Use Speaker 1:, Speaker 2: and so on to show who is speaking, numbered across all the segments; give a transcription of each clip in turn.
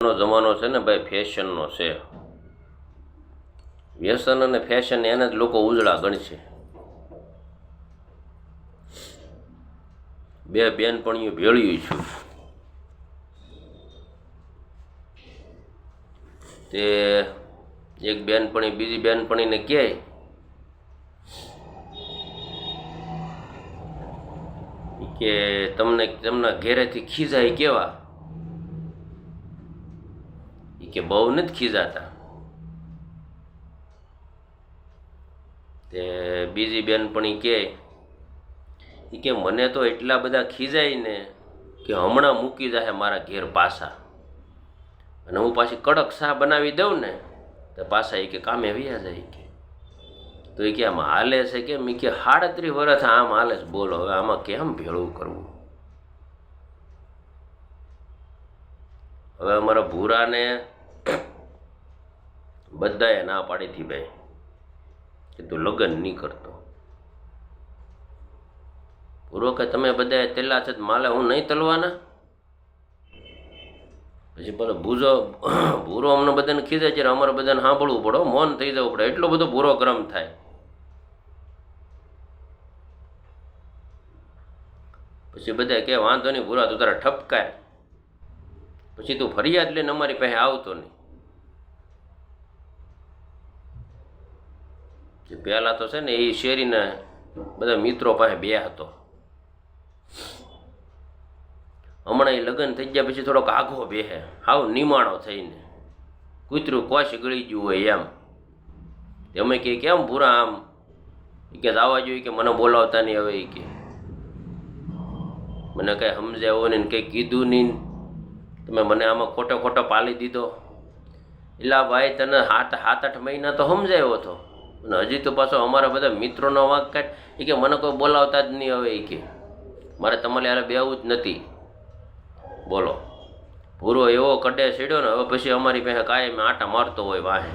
Speaker 1: નો જમાનો છે ને ભાઈ, ફેશનનો છે. વ્યસન અને ફેશન એને જ લોકો ઉજળા ગણશે. બે બેનપણીઓ ભેળ્યું છું તે એક બેનપણી બીજી બેનપણીને કહે કે તમને તેમના ઘેરેથી ખીજાય કેવા? કે બહુ નથી ખીજાતા. તે બીજી બેનપણી કે મને તો એટલા બધા ખીજાય ને કે હમણાં મૂકી જાય મારા ઘેર પાછા, અને હું પાછી કડક ચા બનાવી દઉં ને તો પાછા કે કામે વ્યા જાય. તો એ કે આમ હાલે છે કેમ? કે 37 વર્ષ આમ હાલે છે. બોલો હવે આમાં કેમ ભેળું કરવું? હવે અમારા ભૂરાને બધાએ ના પાડી હતી ભાઈ કે તું લગ્ન નહીં કરતો. ભૂરો કે તમે બધાએ તેલા છે માલે હું નહીં તલવાના? પછી ભૂરો અમને બધાને ખીજાય છે, અમારે બધાને સાંભળવું પડે, મૌન થઈ જવું પડે, એટલો બધો ભૂરો ગરમ થાય. પછી બધા કે વાંધો નહીં ભૂરા, તું તારા ઠપકાય, પછી તું ફરિયાદ લઈને અમારી પાસે આવતો નહીં. પહેલા તો છે ને એ શેરીના બધા મિત્રો પાસે બે હતો. હમણાં એ લગ્ન થઈ ગયા પછી થોડોક આઘો બેહે, હાવ નિમાણો થઈને, કૂતરું કોશ ગળી ગયું હોય એમ. અમે કે કેમ ભૂરા આમ? કે જવા જોઈએ, કે મને બોલાવતા નહીં હવે. કે મને કંઈ સમજાવ્યો નહીં, કંઈ કીધું નહીં, તમે મને આમાં ખોટો પાલી દીધો. એટલે ભાઈ તને 7-8 મહિના તો સમજાવ્યો હતો, અને હજી તો પાછો અમારા બધા મિત્રોનો વાંક કાઢ. કે મને કોઈ બોલાવતા જ નહીં હવે. કે મારે તમારે યારે બેવું જ નથી. બોલો, ભૂરો એવો કડે સીડ્યો ને હવે પછી અમારી પાસે કાયમ આટા મારતો હોય વાહે.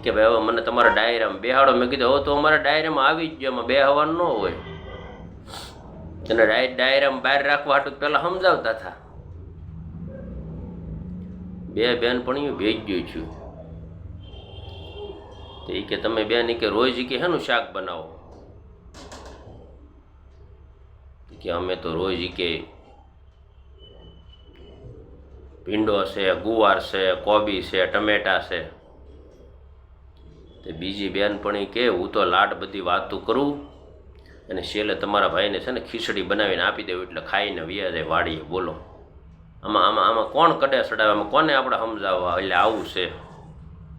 Speaker 1: કે ભાઈ હવે મને તમારા ડાયરામાં બેહાડો. મેં કીધું હવે તો અમારા ડાયરામાં આવી જ ગયો, એમાં બે હવાનું ન હોય. એને ડાયરામાં બહાર રાખવા હાટું પહેલાં સમજાવતા હતા. બે બેનપણીઓ ભેજ્યું છું. તો કે તમે બેન કે રોજ કે હેનું શાક બનાવો? કે અમે તો રોજ કે ભીંડો છે, ગુવાર છે, કોબી છે, ટમેટા છે. તે બીજી બેનપણી કે હું તો લાડ બધી વાતું કરું અને છેલ્લે તમારા ભાઈને છે ને ખીચડી બનાવીને આપી દેવું એટલે ખાઈને વ્યા જાય વાડીએ. બોલો, આમાં કોણ કડે સડાવે? આમાં કોને આપણે સમજાવવા? એટલે આવું છે.